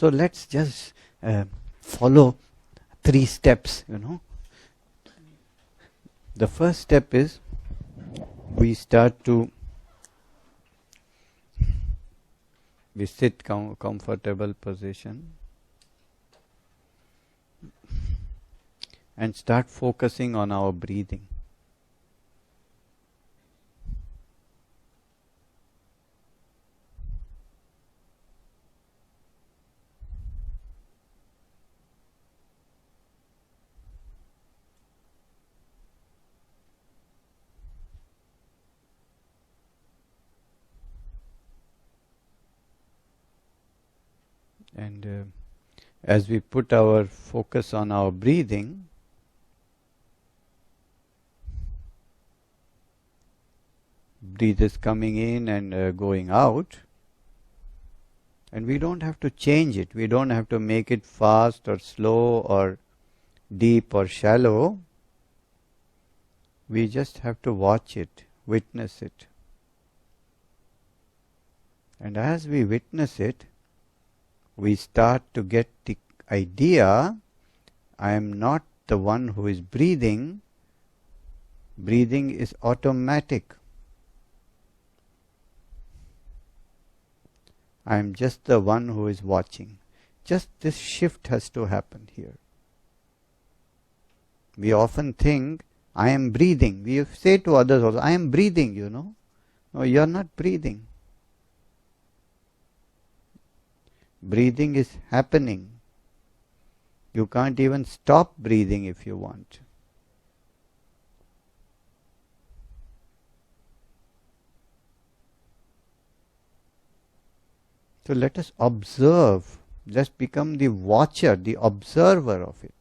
So let's just follow 3 steps, The first step is we sit comfortable position and start focusing on our breathing. And as we put our focus on our breathing, breath is coming in and going out, and we don't have to change it. We don't have to make it fast or slow or deep or shallow. We just have to watch it, witness it. And as we witness it, we start to get the idea, I am not the one who is breathing. Breathing is automatic. I am just the one who is watching. Just this shift has to happen here. We often think, I am breathing. We say to others also, I am breathing, No, you are not breathing. Breathing is happening. You can't even stop breathing if you want. So let us observe, just become the watcher, the observer of it.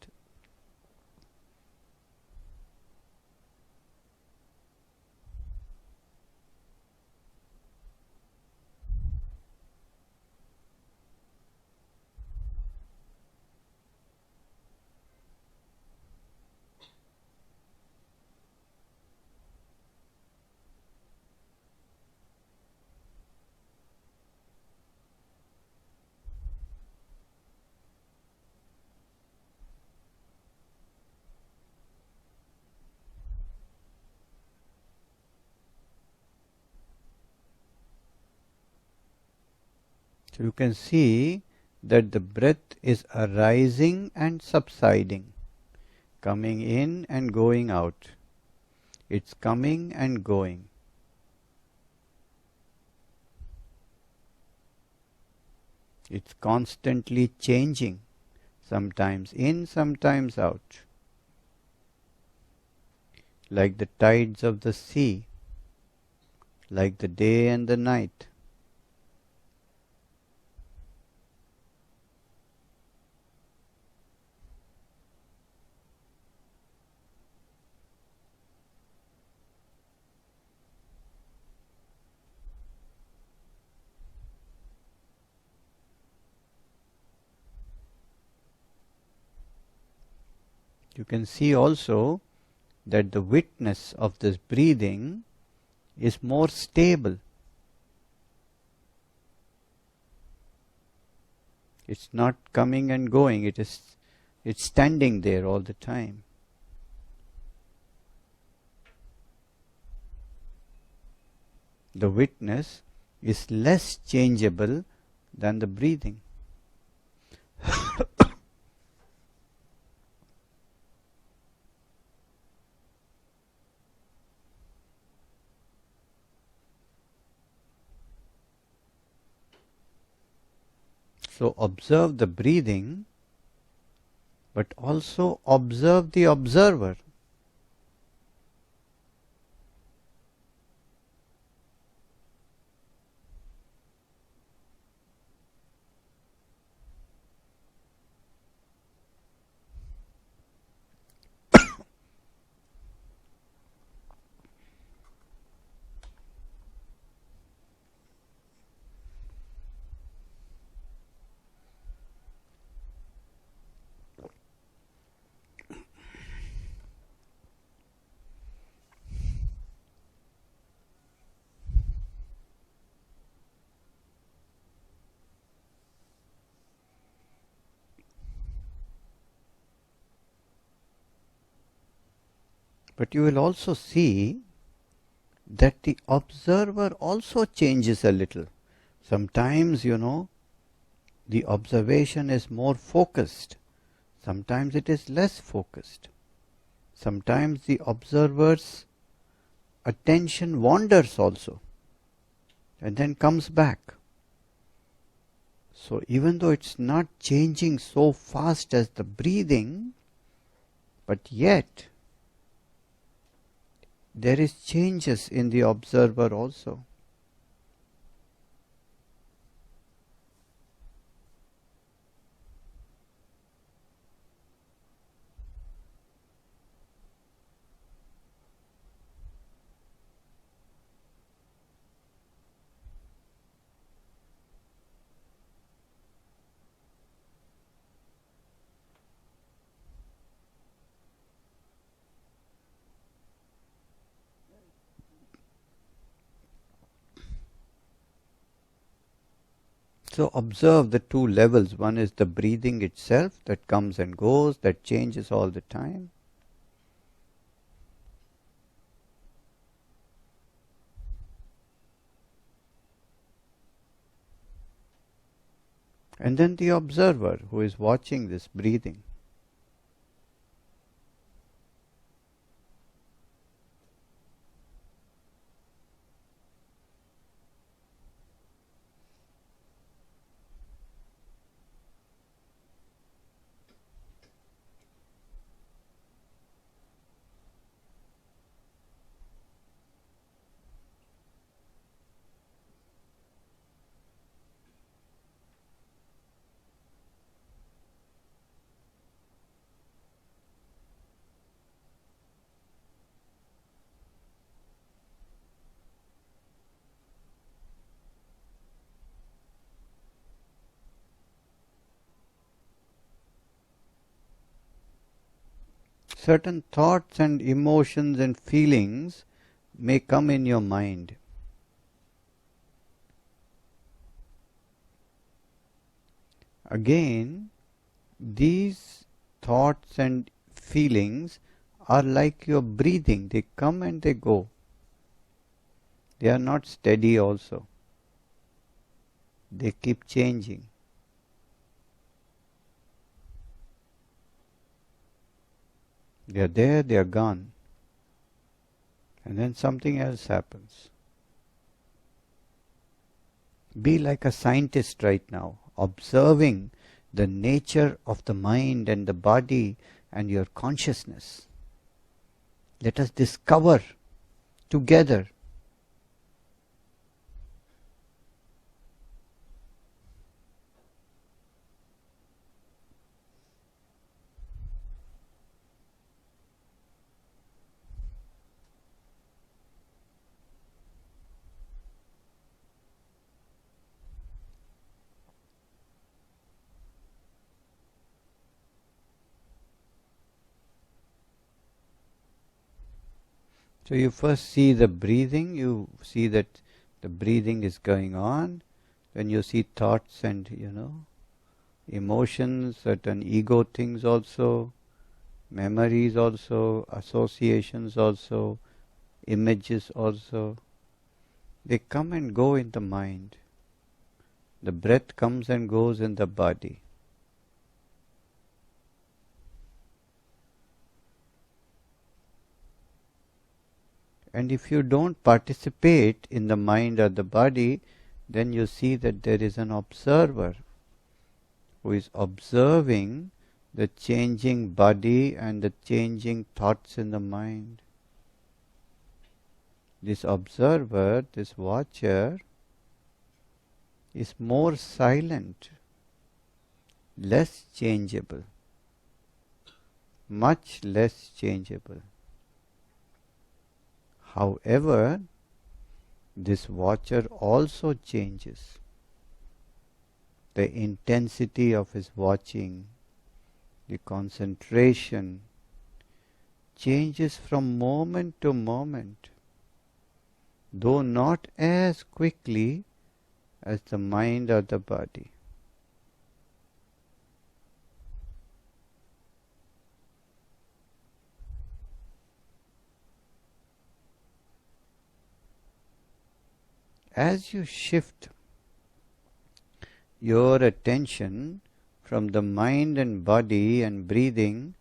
So you can see that the breath is arising and subsiding, coming in and going out. It's coming and going. It's constantly changing, sometimes in, sometimes out, like the tides of the sea, like the day and the night. You can see also that the witness of this breathing is more stable. It's not coming and going, it's standing there all the time. The witness is less changeable than the breathing. So observe the breathing, but also observe the observer. But you will also see that the observer also changes a little. Sometimes, the observation is more focused. Sometimes it is less focused. Sometimes the observer's attention wanders also and then comes back. So even though it's not changing so fast as the breathing, but yet there is changes in the observer also. So observe the two levels. One is the breathing itself that comes and goes, that changes all the time. And then the observer who is watching this breathing. Certain thoughts and emotions and feelings may come in your mind. Again, these thoughts and feelings are like your breathing. They come and they go. They are not steady also. They keep changing. They are there, they are gone. And then something else happens. Be like a scientist right now, observing the nature of the mind and the body and your consciousness. Let us discover together. So you first see the breathing, you see that the breathing is going on, then you see thoughts and, emotions, certain ego things also, memories also, associations also, images also. They come and go in the mind. The breath comes and goes in the body. And if you don't participate in the mind or the body, then you see that there is an observer who is observing the changing body and the changing thoughts in the mind. This observer, this watcher, is more silent, less changeable, much less changeable. However, this watcher also changes. The intensity of his watching, the concentration, changes from moment to moment, though not as quickly as the mind or the body. As you shift your attention from the mind and body and breathing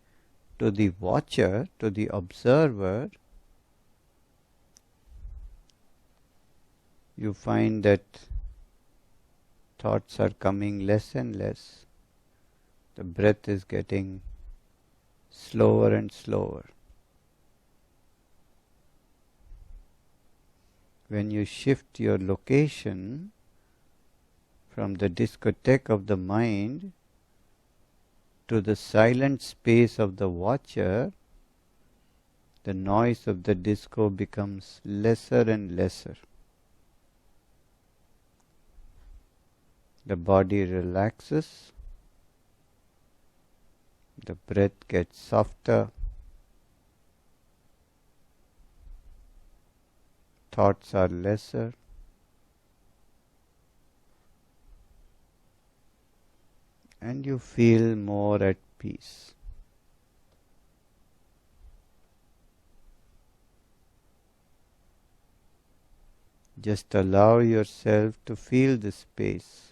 to the watcher, to the observer, you find that thoughts are coming less and less. The breath is getting slower and slower. When you shift your location from the discotheque of the mind to the silent space of the watcher, the noise of the disco becomes lesser and lesser. The body relaxes, the breath gets softer, thoughts are lesser, and you feel more at peace. Just allow yourself to feel the space.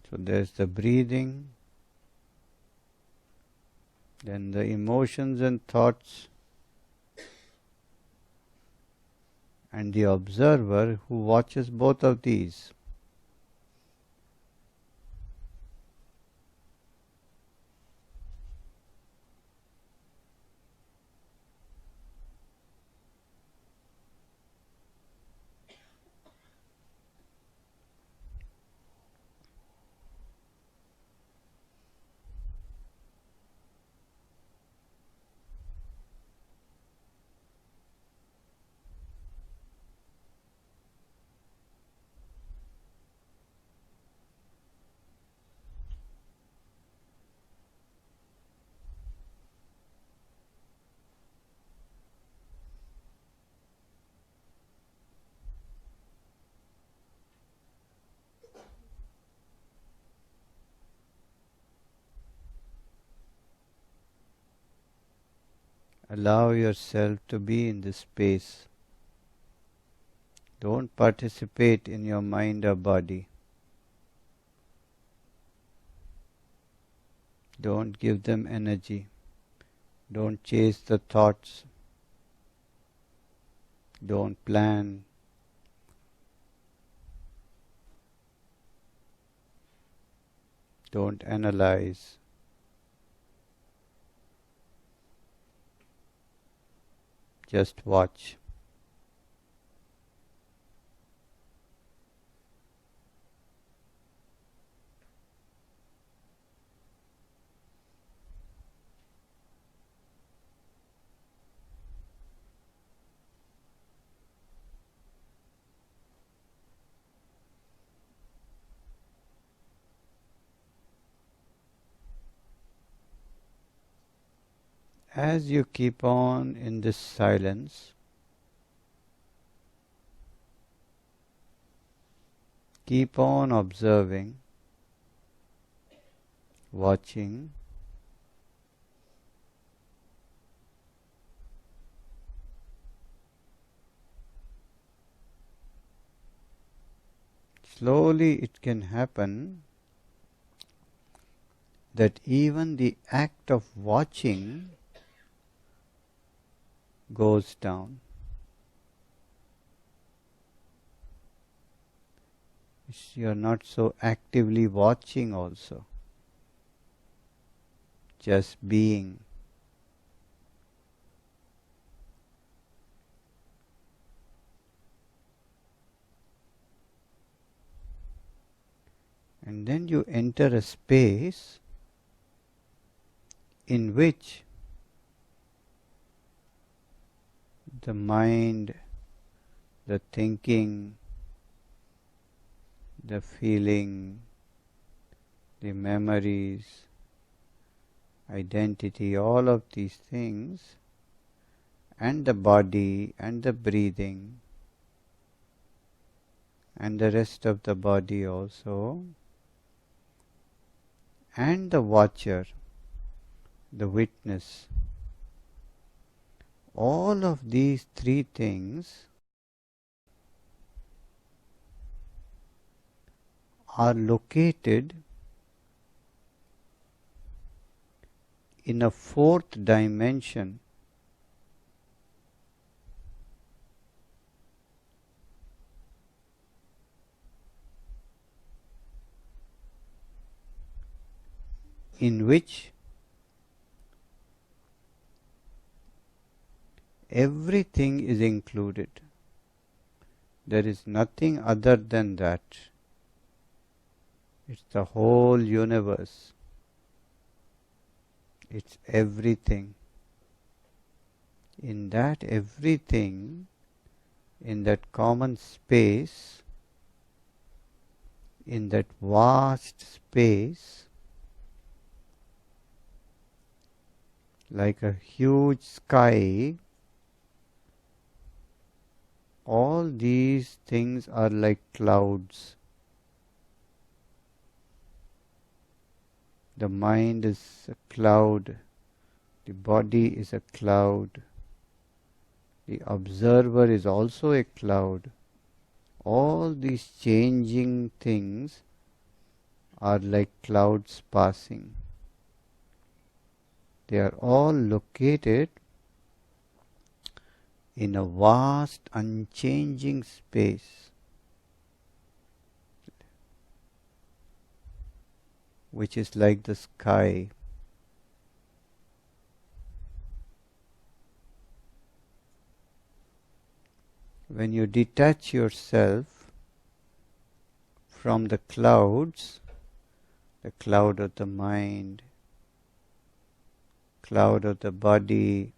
So there's the breathing, then the emotions and thoughts, and the observer who watches both of these. Allow yourself to be in this space. Don't participate in your mind or body. Don't give them energy. Don't chase the thoughts. Don't plan. Don't analyze. Just watch. As you keep on in this silence, keep on observing, watching, slowly it can happen that even the act of watching goes down. You are not so actively watching also, just being. And then you enter a space in which the mind, the thinking, the feeling, the memories, identity, all of these things, and the body and the breathing and the rest of the body also, and the watcher, the witness, all of these three things are located in a fourth dimension, in which everything is included. There is nothing other than that. It's the whole universe. It's everything. In that everything, in that common space, in that vast space, like a huge sky, all these things are like clouds. The mind is a cloud, the body is a cloud, the observer is also a cloud. All these changing things are like clouds passing. They are all located in a vast, unchanging space, which is like the sky. When you detach yourself from the clouds, the cloud of the mind, cloud of the body,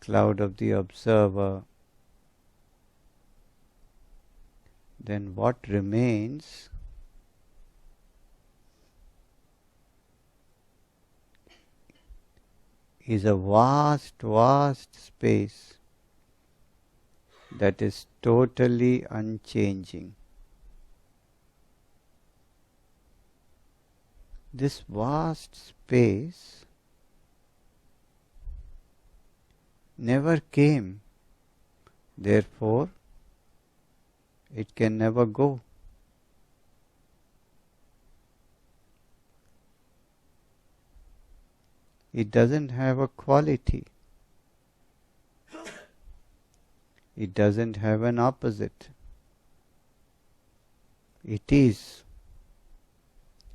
cloud of the observer, then what remains is a vast, vast space that is totally unchanging. This vast space never came, therefore it can never go. It doesn't have a quality. It doesn't have an opposite. It is.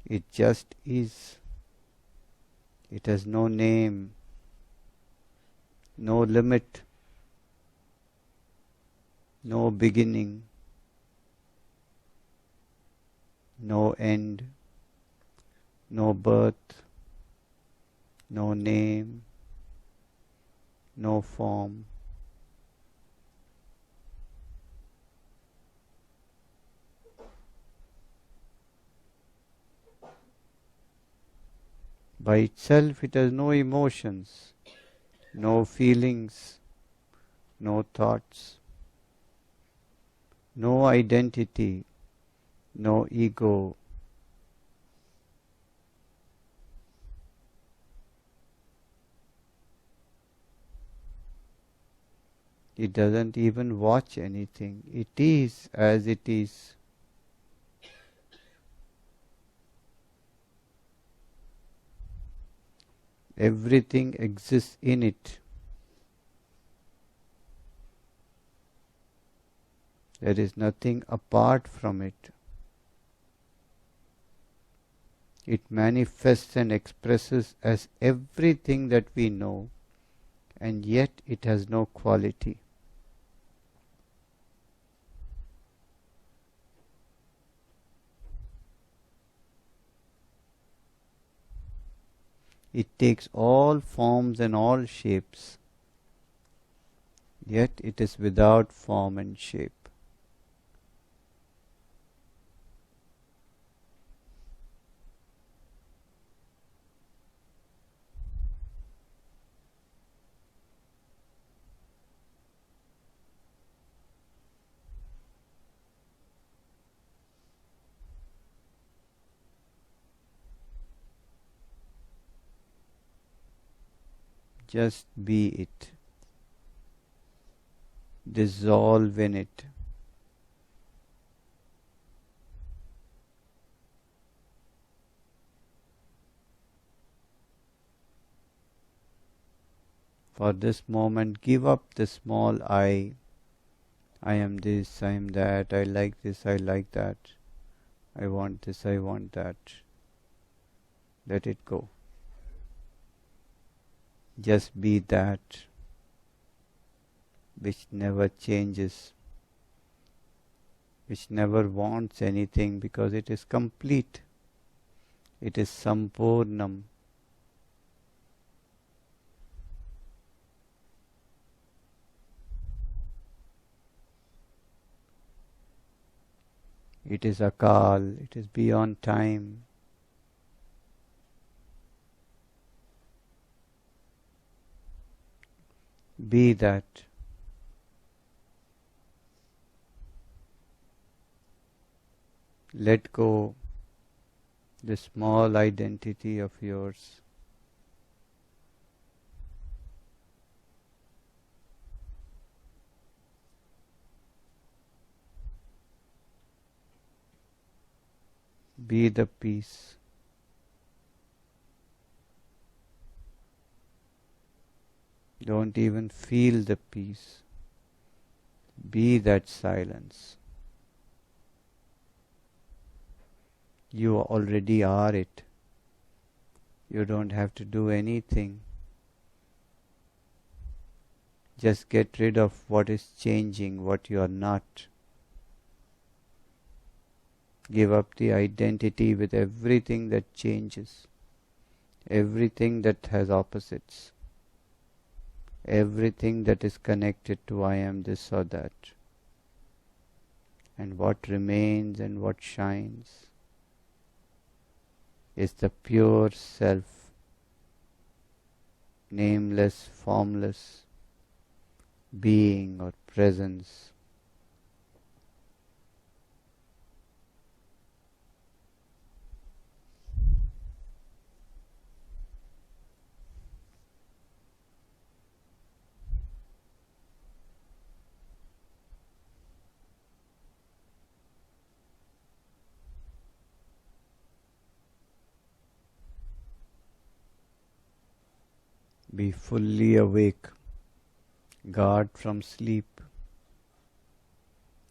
It just is. It has no name, no limit, no beginning, no end, no birth, no name, no form. By itself it has no emotions, no feelings, no thoughts, no identity, no ego. It doesn't even watch anything. It is as it is. Everything exists in it. There is nothing apart from it. It manifests and expresses as everything that we know, and yet it has no quality. It takes all forms and all shapes, yet it is without form and shape. Just be it. Dissolve in it. For this moment, give up the small I. I am this, I am that, I like this, I like that, I want this, I want that. Let it go. Just be that which never changes, which never wants anything because it is complete. It is Sampurnam. It is Akal. It is beyond time. Be that. Let go the small identity of yours. Be the peace. Don't even feel the peace. Be that silence. You already are it. You don't have to do anything. Just get rid of what is changing, what you are not. Give up the identity with everything that changes, everything that has opposites, everything that is connected to I am this or that. And what remains and what shines is the pure self, nameless, formless being or presence. Be fully awake. Guard from sleep.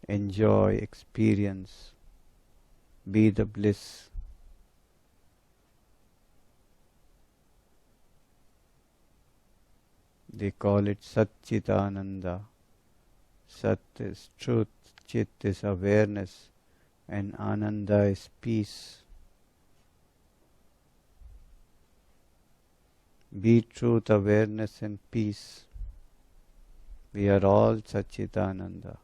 Enjoy, experience. Be the bliss. They call it Satchitananda. Sat is truth, Chit is awareness, and Ananda is peace. Be truth, awareness, and peace. We are all Satchitananda.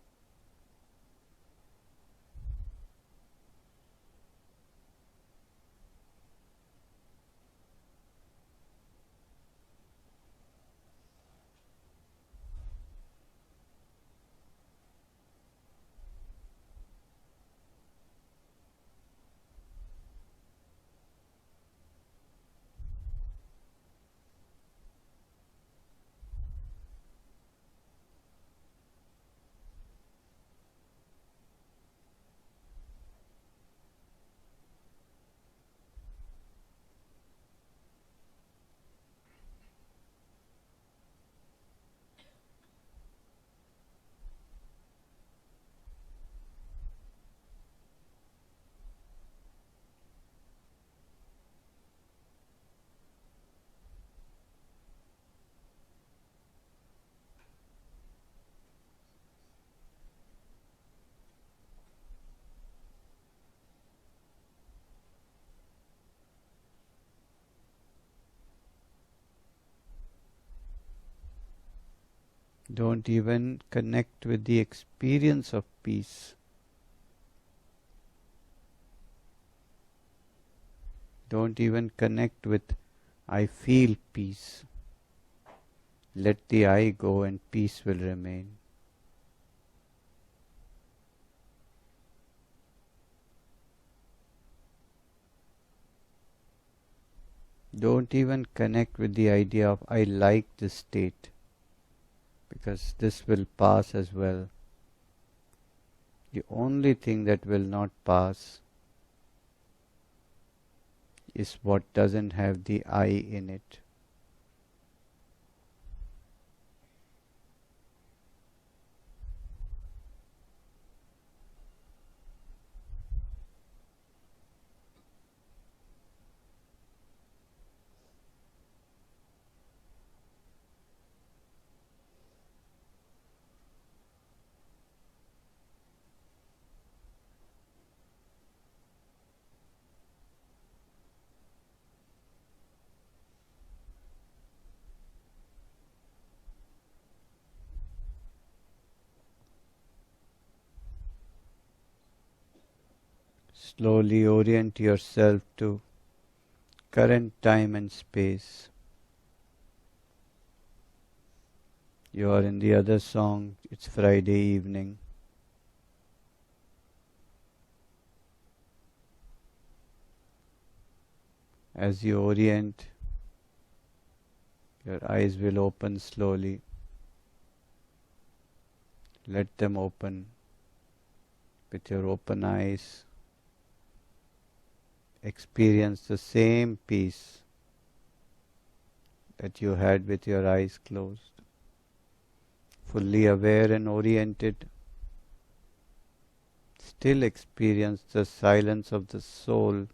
Don't even connect with the experience of peace. Don't even connect with I feel peace. Let the I go and peace will remain. Don't even connect with the idea of I like this state, because this will pass as well. The only thing that will not pass is what doesn't have the I in it. Slowly orient yourself to current time and space. You are in the other song, it's Friday evening. As you orient, your eyes will open slowly. Let them open. With your open eyes, experience the same peace that you had with your eyes closed. Fully aware and oriented, still experience the silence of the soul.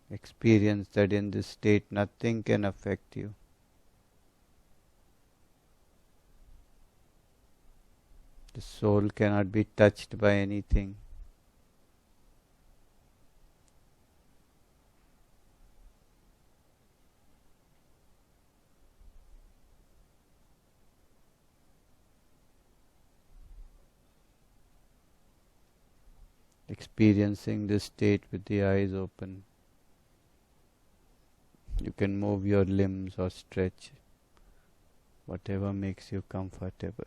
Experience that in this state nothing can affect you. The soul cannot be touched by anything. Experiencing this state with the eyes open. You can move your limbs or stretch, whatever makes you comfortable.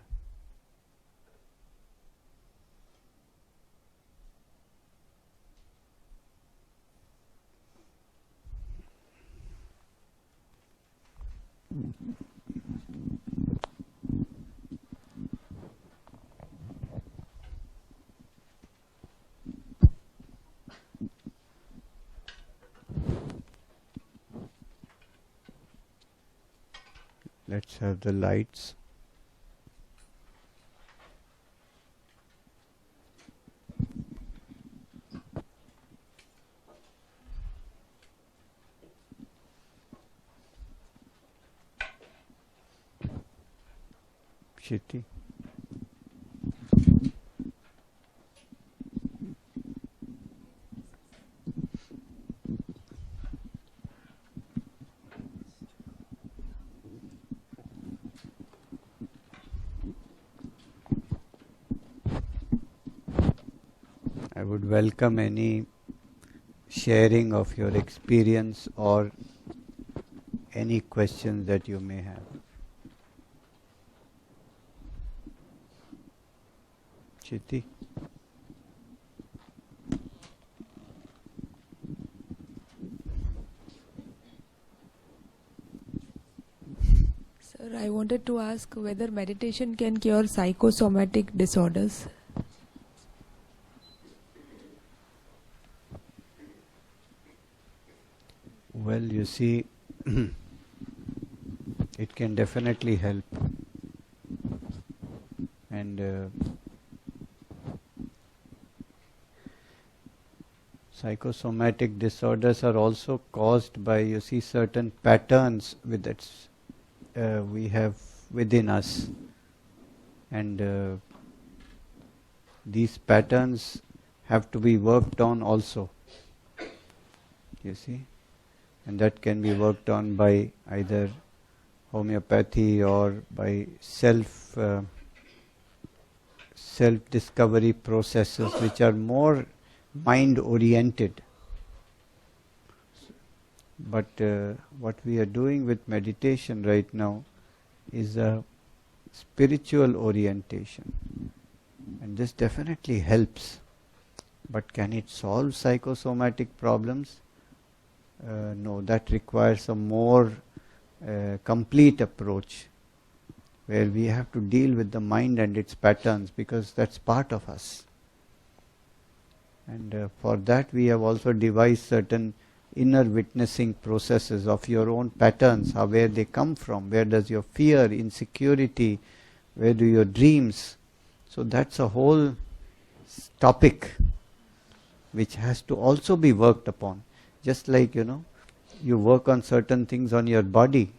Let's have the lights. Shitty. I would welcome any sharing of your experience or any questions that you may have. Chiti? Sir, I wanted to ask whether meditation can cure psychosomatic disorders. Well, you see, it can definitely help. And psychosomatic disorders are also caused by, you see, certain patterns with its, we have within us. And these patterns have to be worked on also. You see? And that can be worked on by either homeopathy or by self-discovery processes which are more mind-oriented. But what we are doing with meditation right now is a spiritual orientation. And this definitely helps. But can it solve psychosomatic problems? No, that requires a more complete approach where we have to deal with the mind and its patterns, because that's part of us. And for that we have also devised certain inner witnessing processes of your own patterns, where they come from, where does your fear, insecurity, where do your dreams. So that's a whole topic which has to also be worked upon. Just like, you work on certain things on your body,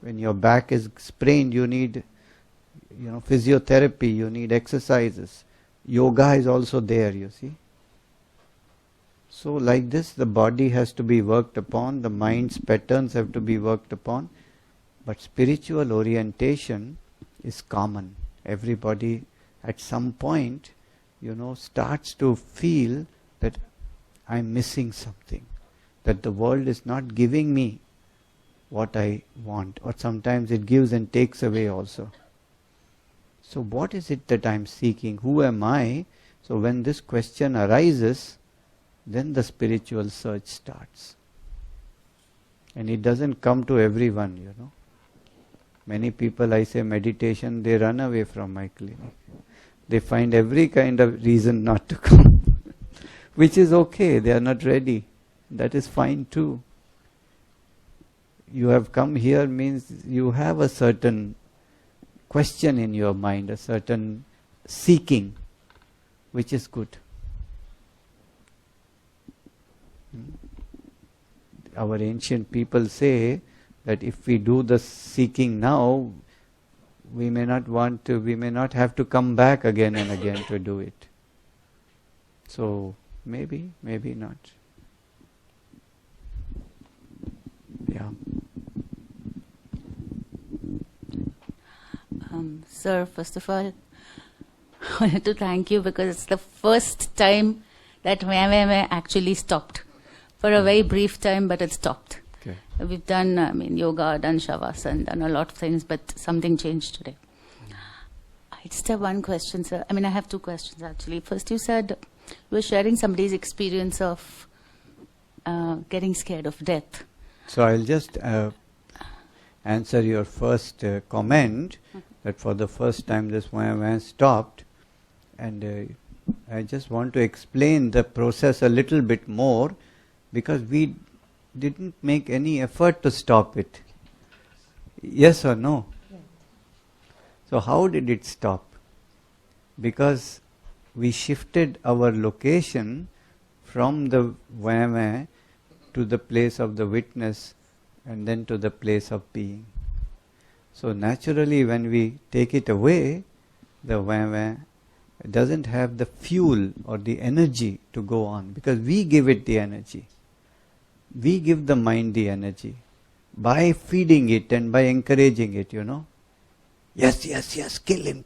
when your back is sprained, you need, physiotherapy, you need exercises. Yoga is also there, you see. So like this, the body has to be worked upon, the mind's patterns have to be worked upon, but spiritual orientation is common. Everybody at some point, starts to feel that I'm missing something, that the world is not giving me what I want, or sometimes it gives and takes away also. So what is it that I'm seeking? Who am I? So when this question arises, then the spiritual search starts. And it doesn't come to everyone, Many people, I say meditation, they run away from my clinic. They find every kind of reason not to come, which is okay, they are not ready. That is fine too. You have come here means you have a certain question in your mind, a certain seeking, which is good. Our ancient people say that if we do the seeking now, we may not have to come back again and again to do it. So maybe not. Yeah. Sir, first of all, I wanted to thank you because it's the first time that meh actually stopped. For a very brief time, but it stopped. Okay. We've done, yoga, done shavasana, done a lot of things, but something changed today. I just have one question, sir. I have two questions actually. First, you said you were sharing somebody's experience of getting scared of death. So I'll just answer your first comment, that for the first time this man stopped, and I just want to explain the process a little bit more, because we didn't make any effort to stop it. Yes or no? Yes. So how did it stop? Because we shifted our location from the vayama to the place of the witness, and then to the place of being. So naturally when we take it away, the vayama doesn't have the fuel or the energy to go on, because we give it the energy. We give the mind the energy by feeding it and by encouraging it, Yes, kill him,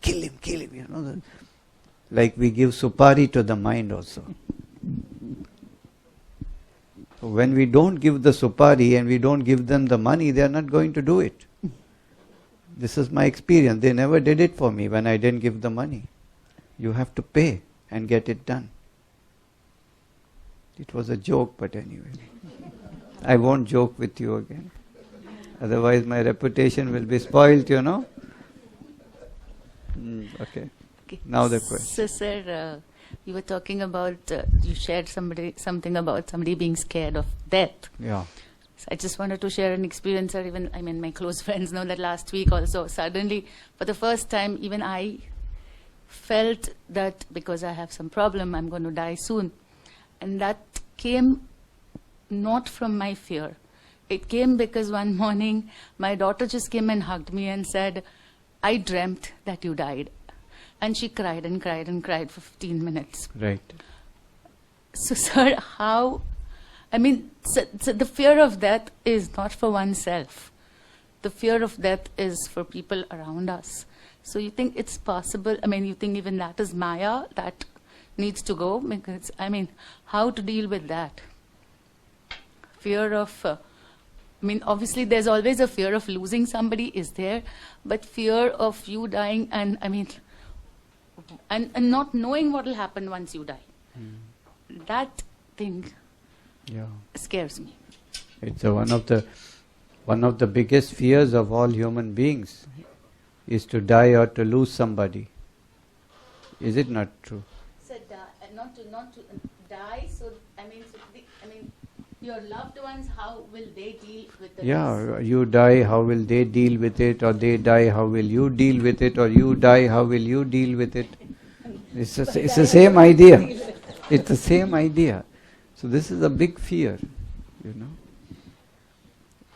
Like we give supari to the mind also. So when we don't give the supari and we don't give them the money, they are not going to do it. This is my experience. They never did it for me when I didn't give the money. You have to pay and get it done. It was a joke, but anyway. I won't joke with you again. Otherwise my reputation will be spoilt, Okay. Now the question. So, sir, you were talking about, you shared something about somebody being scared of death. Yeah. So I just wanted to share an experience, or even, my close friends know that last week also, suddenly, for the first time, even I felt that because I have some problem, I'm going to die soon. And that came not from my fear. It came because one morning, my daughter just came and hugged me and said, I dreamt that you died. And she cried and cried and cried for 15 minutes. Right. So, sir, how? I mean, so the fear of death is not for oneself. The fear of death is for people around us. So you think it's possible? I mean, you think even that is Maya that needs to go? Because, I mean, how to deal with that? Fear of, I mean, obviously there's always a fear of losing somebody, is there? But fear of you dying and, I mean, and not knowing what will happen once you die. That thing Yeah. scares me. It's one of the biggest fears of all human beings is to die or to lose somebody. Is it not true? So not to die. So I mean, your loved ones, how will they deal with the Yeah, you die, how will they deal with it? Or they die, how will you deal with it? Or you die, how will you deal with it? It's the same idea. It's the same idea. So this is a big fear, you know.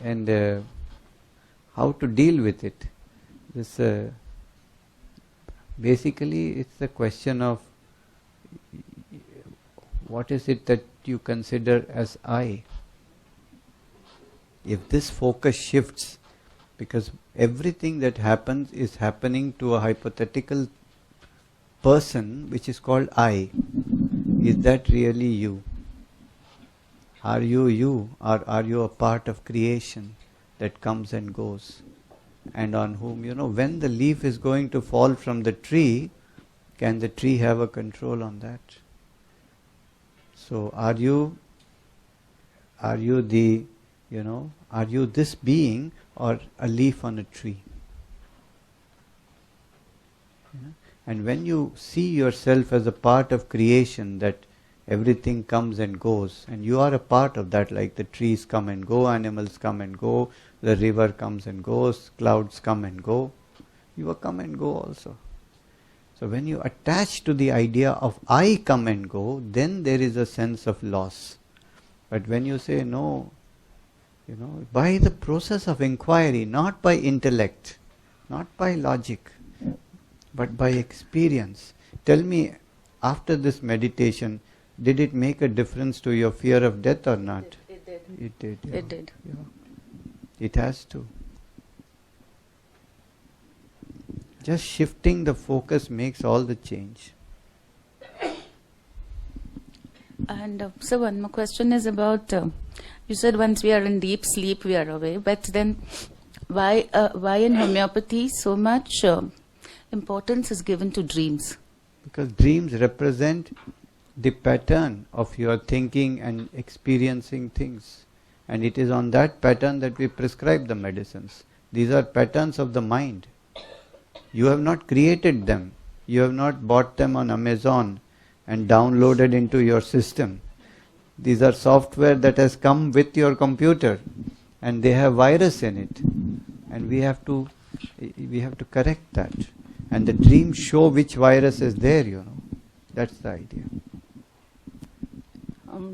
And how to deal with it? This basically it's the question of what is it that you consider as I. If this focus shifts, because everything that happens is happening to a hypothetical person which is called I. Is that really you? Are you you, or are you a part of creation that comes and goes? And on whom, when the leaf is going to fall from the tree, can the tree have a control on that? So are you the, are you this being or a leaf on a tree? And when you see yourself as a part of creation, that everything comes and goes, and you are a part of that, like the trees come and go, animals come and go, the river comes and goes, clouds come and go, you will come and go also. So when you attach to the idea of I come and go, then there is a sense of loss. But when you say no, by the process of inquiry, not by intellect, not by logic, but by experience. Tell me, after this meditation, did it make a difference to your fear of death or not? It did. It did. Yeah. It did. Yeah. It has to. Just shifting the focus makes all the change. And so one more question is about, you said once we are in deep sleep, we are away. But then why in homeopathy so much importance is given to dreams? Because dreams represent the pattern of your thinking and experiencing things. And it is on that pattern that we prescribe the medicines. These are patterns of the mind. You have not created them. You have not bought them on Amazon and downloaded into your system. These are software that has come with your computer, and they have virus in it. And we have to correct that. And the dreams show which virus is there, That's the idea.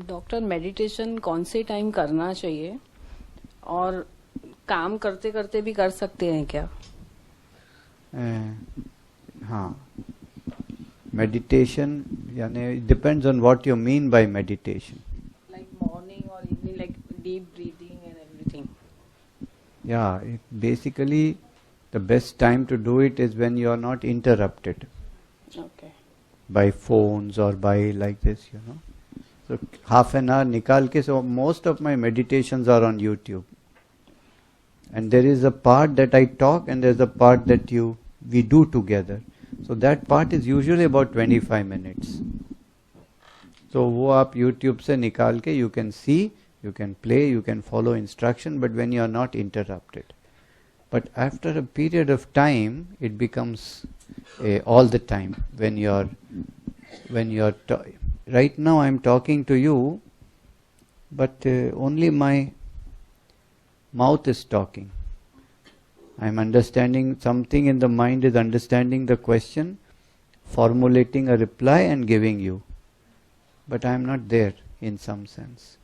Doctor meditation कौन से time करना चाहिए और काम करते करते भी कर सकते हैं क्या? हाँ, meditation, it depends on what you mean by meditation. Like morning or evening, like deep breathing and everything. Yeah, basically the best time to do it is when you are not interrupted. Okay. By phones or by like this, So half an hour nikal ke, so most of my meditations are on YouTube. And there is a part that I talk and there is a part that we do together. So that part is usually about 25 minutes. So wo aap YouTube se nikal ke, you can see, you can play, you can follow instruction, but when you are not interrupted. But after a period of time, it becomes all the time. Right now I am talking to you, but only my mouth is talking. I am understanding something in the mind is understanding the question, formulating a reply and giving you. But I am not there in some sense.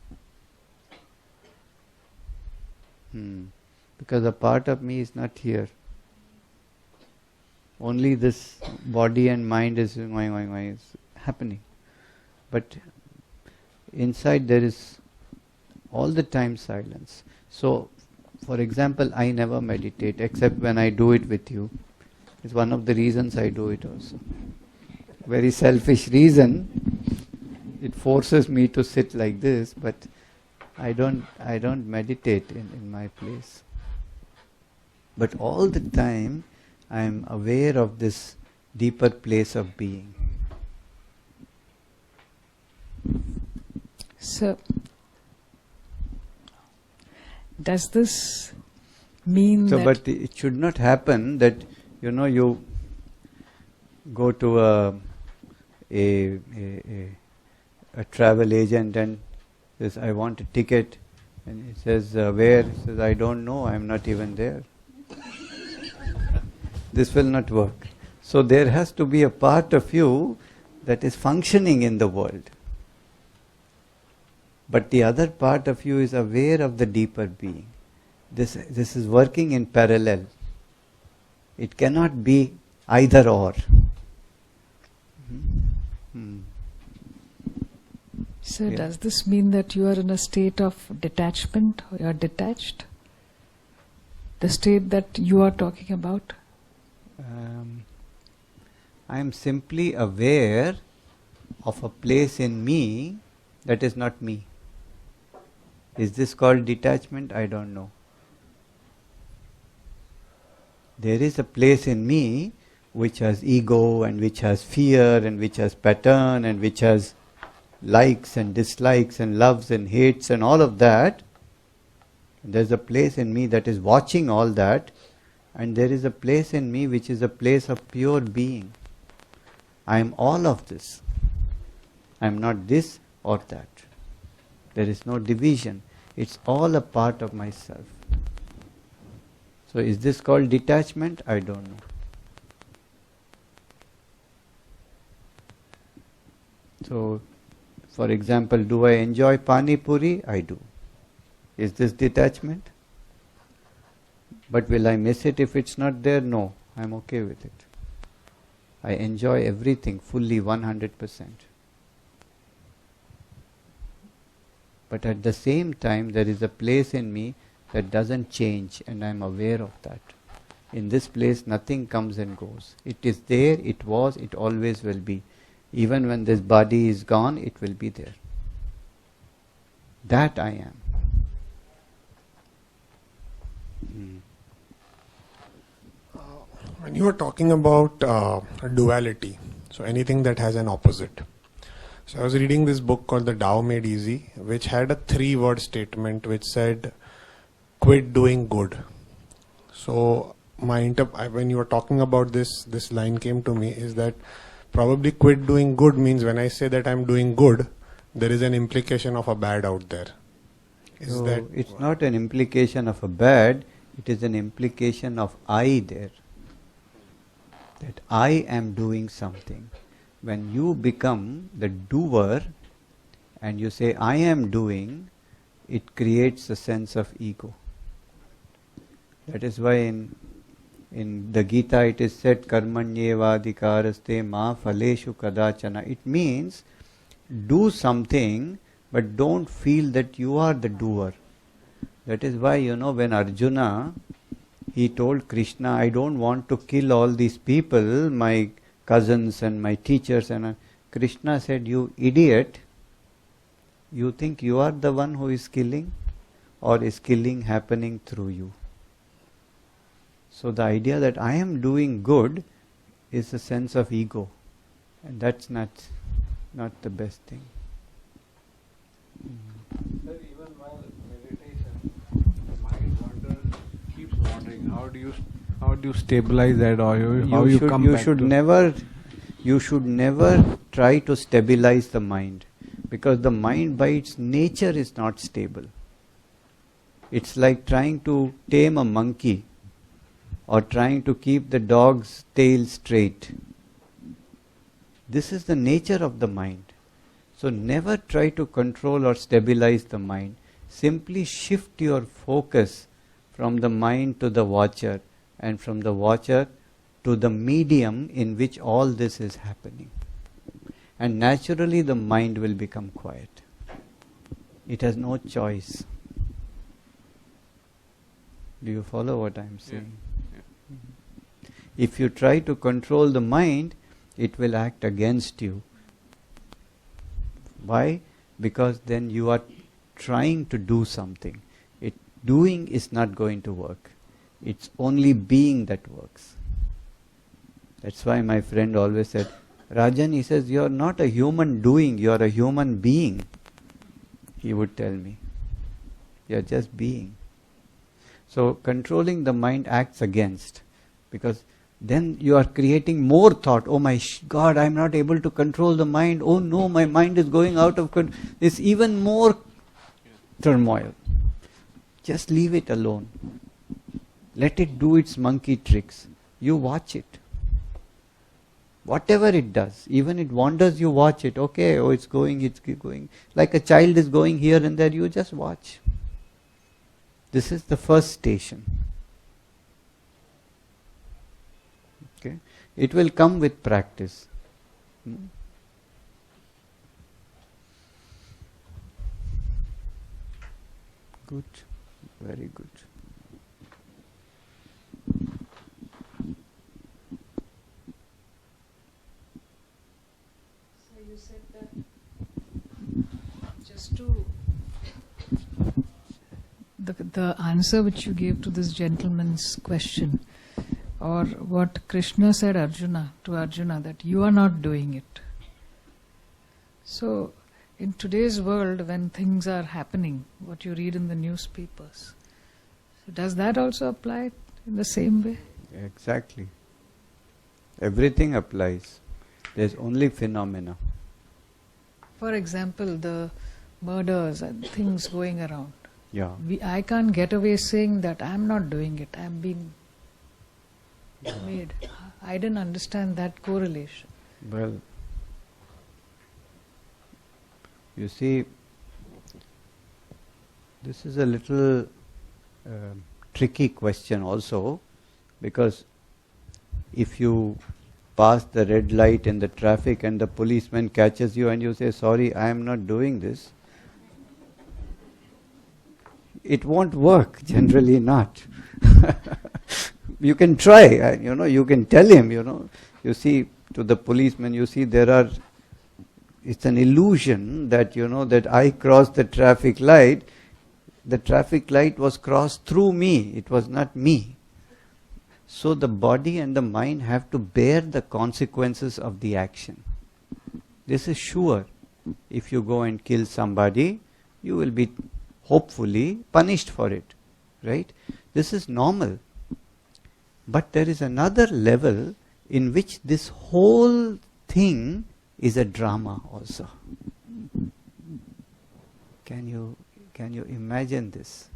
Because a part of me is not here. only this body and mind is happening. But inside there is all the time silence. So, for example, I never meditate except when I do it with you. It's one of the reasons I do it also. Very selfish reason. It forces me to sit like this, but I don't meditate in my place. But all the time I am aware of this deeper place of being. So, does this mean So, that... but it should not happen that, you go to a travel agent and says, I want a ticket. And he says, where? He says, I don't know, I am not even there. This will not work. So there has to be a part of you that is functioning in the world. But the other part of you is aware of the deeper being. This is working in parallel. It cannot be either or. So Yeah. does this mean that you are in a state of detachment, or you are detached? The state that you are talking about? I am simply aware of a place in me that is not me. Is this called detachment? I don't know. There is a place in me which has ego and which has fear and which has pattern and which has likes and dislikes and loves and hates and all of that. There's a place in me that is watching all that, and there is a place in me which is a place of pure being. I am all of this. I am not this or that. There is no division. It's all a part of myself. So is this called detachment? I don't know. So, for example, do I enjoy Pani Puri? I do. Is this detachment? But will I miss it if it's not there? No, I'm okay with it. I enjoy everything fully 100%. But at the same time, there is a place in me that doesn't change, and I'm aware of that. In this place, nothing comes and goes. It is there, it was, it always will be. Even when this body is gone, it will be there. That I am. When you are talking about duality, so anything that has an opposite. So I was reading this book called The Tao Made Easy, which had a 3-word statement which said, quit doing good. So when you were talking about this line came to me is that probably quit doing good means when I say that I'm doing good, there is an implication of a bad out there. So it's not an implication of a bad, it is an implication of I there. That I am doing something. When you become the doer and you say I am doing, it creates a sense of ego. That is why in the Gita it is said karmanyevadikaraste ma phaleshu kadachana. It means do something but don't feel that you are the doer. That is why when Arjuna, he told Krishna, I don't want to kill all these people, my cousins and my teachers. And Krishna said, you idiot, you think you are the one who is killing, or is killing happening through you? So the idea that I am doing good is a sense of ego, and that's not the best thing. Sir, even while meditation, the mind keeps wandering. How do you stabilize that, or how you come back to? You should never try to stabilize the mind, because the mind by its nature is not stable. It's like trying to tame a monkey or trying to keep the dog's tail straight. This is the nature of the mind. So never try to control or stabilize the mind. Simply shift your focus from the mind to the watcher, and from the watcher to the medium in which all this is happening. And naturally the mind will become quiet. It has no choice. Do you follow what I am saying? Yeah. If you try to control the mind, it will act against you. Why? Because then you are trying to do something. Doing is not going to work. It's only being that works. That's why my friend always said, Rajan, he says, you're not a human doing, you're a human being. He would tell me. You're just being. So controlling the mind acts against, because then you are creating more thought. Oh my God, I'm not able to control the mind. Oh no, my mind is going out of control. It's even more turmoil. Just leave it alone. Let it do its monkey tricks. You watch it. Whatever it does, even it wanders, you watch it. Okay, oh, it's going. Like a child is going here and there, you just watch. This is the first station. Okay, it will come with practice. Good, very good. So you said that just to the answer which you gave to this gentleman's question, or what Krishna said to Arjuna, that you are not doing it. So in today's world, when things are happening, what you read in the newspapers, so does that also apply in the same way? Exactly. Everything applies. There's only phenomena. For example, the murders and things going around. Yeah. I can't get away saying that I'm not doing it, I'm being made. I didn't understand that correlation. Well, you see, this is a little tricky question also, because if you pass the red light in the traffic and the policeman catches you and you say, sorry, I am not doing this, it won't work, generally not. You can try, you can tell him, you see, to the policeman, you see, it's an illusion that, that I crossed the traffic light was crossed through me, it was not me. So the body and the mind have to bear the consequences of the action. This is sure. If you go and kill somebody, you will be hopefully punished for it, right? This is normal. But there is another level in which this whole thing is a drama also. Can you imagine this?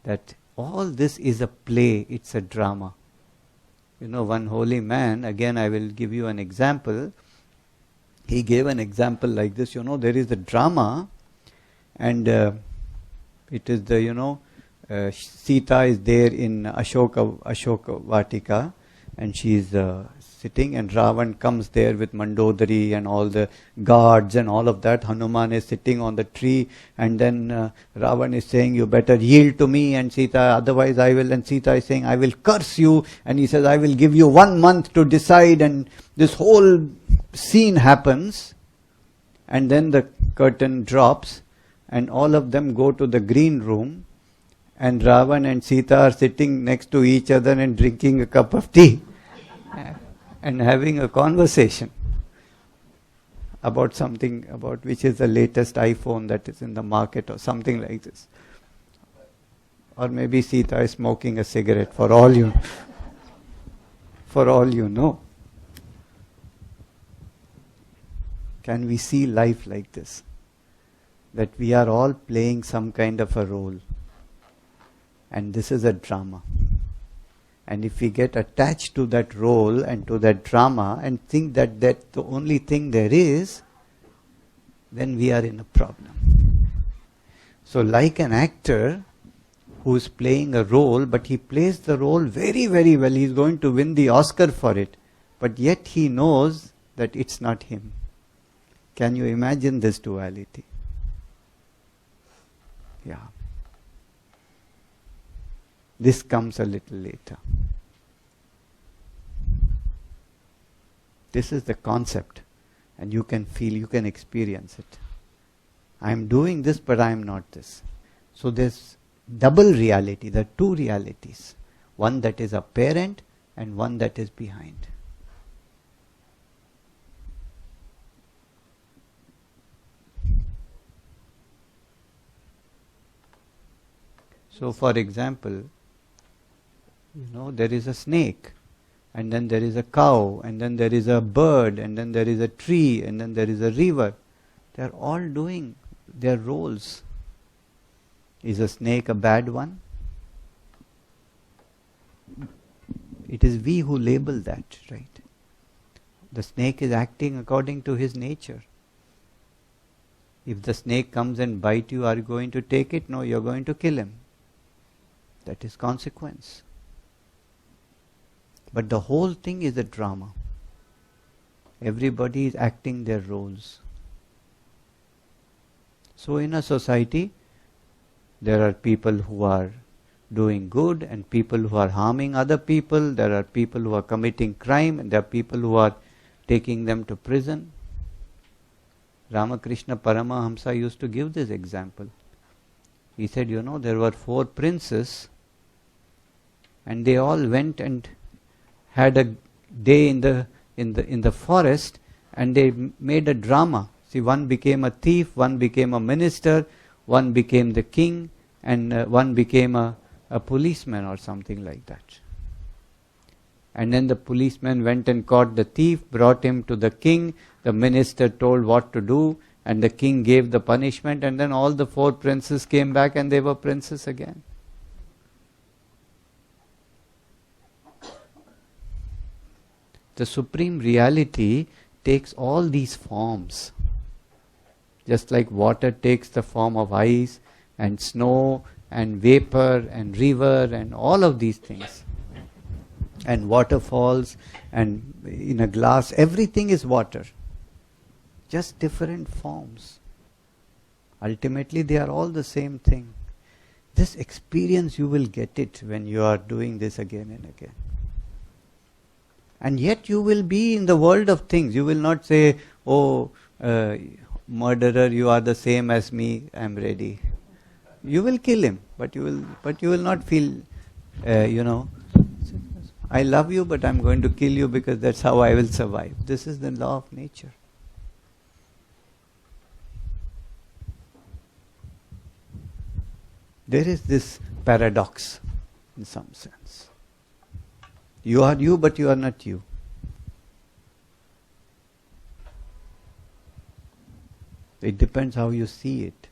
That all this is a play, it's a drama. One holy man, again I will give you an example. He gave an example like this, there is a drama, and it is the, Sita is there in Ashoka Vatika, and she is sitting, and Ravan comes there with Mandodari and all the guards and all of that. Hanuman is sitting on the tree, and then Ravan is saying, you better yield to me, and Sita, otherwise I will, and Sita is saying, I will curse you, and he says, I will give you 1 month to decide, and this whole scene happens, and then the curtain drops, and all of them go to the green room, and Ravan and Sita are sitting next to each other and drinking a cup of tea and having a conversation about something, about which is the latest iPhone that is in the market or something like this. Or maybe Sita is smoking a cigarette, for all you know. Can we see life like this? That we are all playing some kind of a role. And this is a drama. And if we get attached to that role and to that drama and think that that's the only thing there is, then we are in a problem. So like an actor who's playing a role, but he plays the role very, very well. He's going to win the Oscar for it. But yet he knows that it's not him. Can you imagine this duality? Yeah. This comes a little later. This is the concept, and you can feel, you can experience it. I am doing this, but I am not this. So there's double reality, there are two realities. One that is apparent and one that is behind. So for example, there is a snake, and then there is a cow, and then there is a bird, and then there is a tree, and then there is a river. They are all doing their roles. Is a snake a bad one? It is we who label that, right? The snake is acting according to his nature. If the snake comes and bites you, are you going to take it? No, you're going to kill him. That is consequence. But the whole thing is a drama. Everybody is acting their roles. So in a society, there are people who are doing good and people who are harming other people. There are people who are committing crime and there are people who are taking them to prison. Ramakrishna Paramahamsa used to give this example. He said, there were 4 princes and they all went and had a day in the forest, and they made a drama. See, one became a thief, one became a minister, one became the king, and one became a policeman or something like that. And then the policeman went and caught the thief, brought him to the king, the minister told what to do, and the king gave the punishment, and then all the 4 princes came back and they were princes again. The supreme reality takes all these forms. Just like water takes the form of ice and snow and vapor and river and all of these things. And waterfalls and in a glass, everything is water. Just different forms. Ultimately they are all the same thing. This experience, you will get it when you are doing this again and again. And yet you will be in the world of things. You will not say, oh, murderer, you are the same as me, I am ready. You will kill him, but you will not feel, I love you, but I am going to kill you because that's how I will survive. This is the law of nature. There is this paradox in some sense. You are you, but you are not you. It depends how you see it.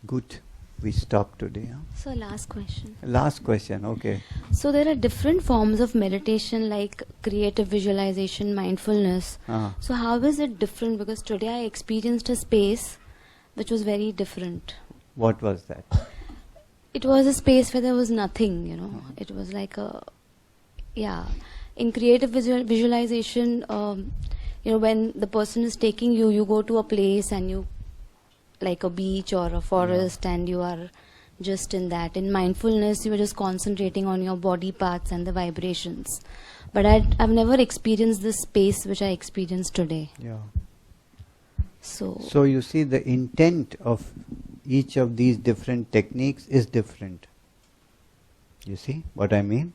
Good. We stop today. Huh? So last question. Last question, okay. So there are different forms of meditation like creative visualization, mindfulness. So how is it different? Because today I experienced a space which was very different. What was that? It was a space where there was nothing, It was like in creative visualization, when the person is taking you, you go to a place and you, like a beach or a forest, and you are just in that. In mindfulness, you are just concentrating on your body parts and the vibrations. But I've never experienced this space which I experienced today. Yeah. So you see, the intent of each of these different techniques is different. You see what I mean?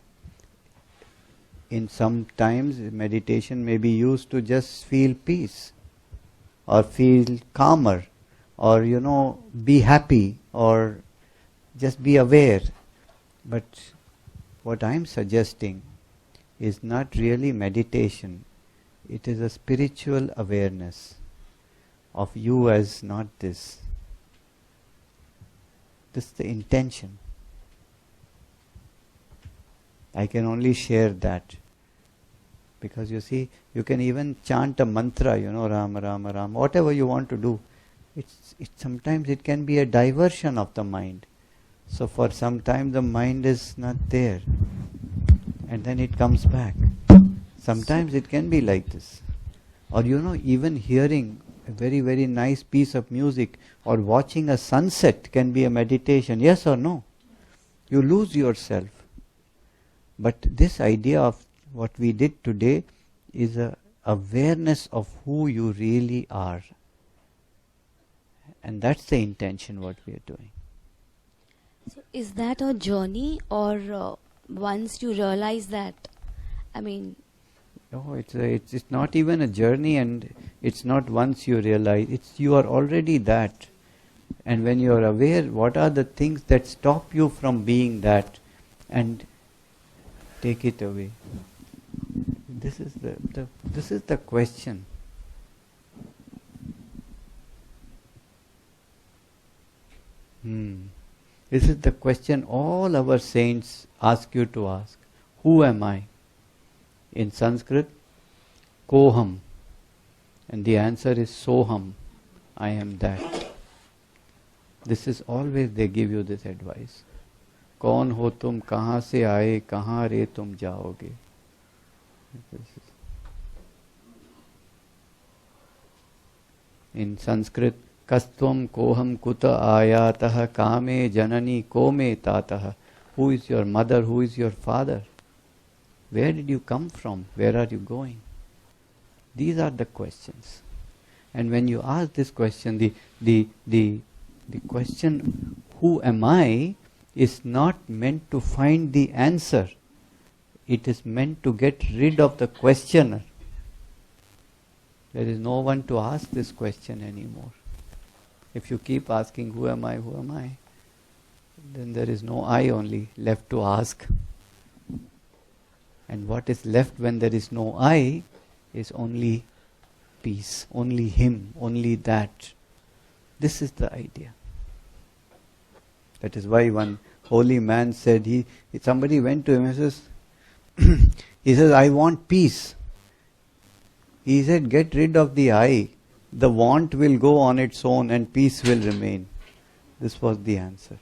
In some times, meditation may be used to just feel peace, or feel calmer, or be happy, or just be aware. But what I'm suggesting is not really meditation. It is a spiritual awareness of you as not this. This is the intention. I can only share that. Because you see, you can even chant a mantra, Rama, Rama, Rama, whatever you want to do. Sometimes it can be a diversion of the mind. So for some time the mind is not there. And then it comes back. Sometimes it can be like this. Or even hearing a very, very nice piece of music or watching a sunset can be a meditation. Yes or no? You lose yourself. But this idea of what we did today is a awareness of who you really are. And that's the intention what we are doing. So is that a journey, or once you realize that, No, it's not even a journey, and it's not once you realize. You are already that. And when you are aware, what are the things that stop you from being that, and take it away. This is the question. This is the question all our saints ask you to ask. Who am I? In Sanskrit, koham. And the answer is soham. I am that. This is always they give you this advice. कौन हो तुम, कहाँ से आए, कहाँ रे तुम जाओगे. In Sanskrit, kastvam koham kuta ayatah kame janani kome tatah. Who is your mother? Who is your father? Where did you come from? Where are you going? These are the questions. And when you ask this question, the question, who am I, is not meant to find the answer. It is meant to get rid of the questioner. There is no one to ask this question anymore. If you keep asking, who am I, then there is no I only left to ask. And what is left when there is no I is only peace, only Him, only that. This is the idea. That is why one holy man said, somebody went to him and says, he says, I want peace. He said, get rid of the I. The want will go on its own and peace will remain. This was the answer.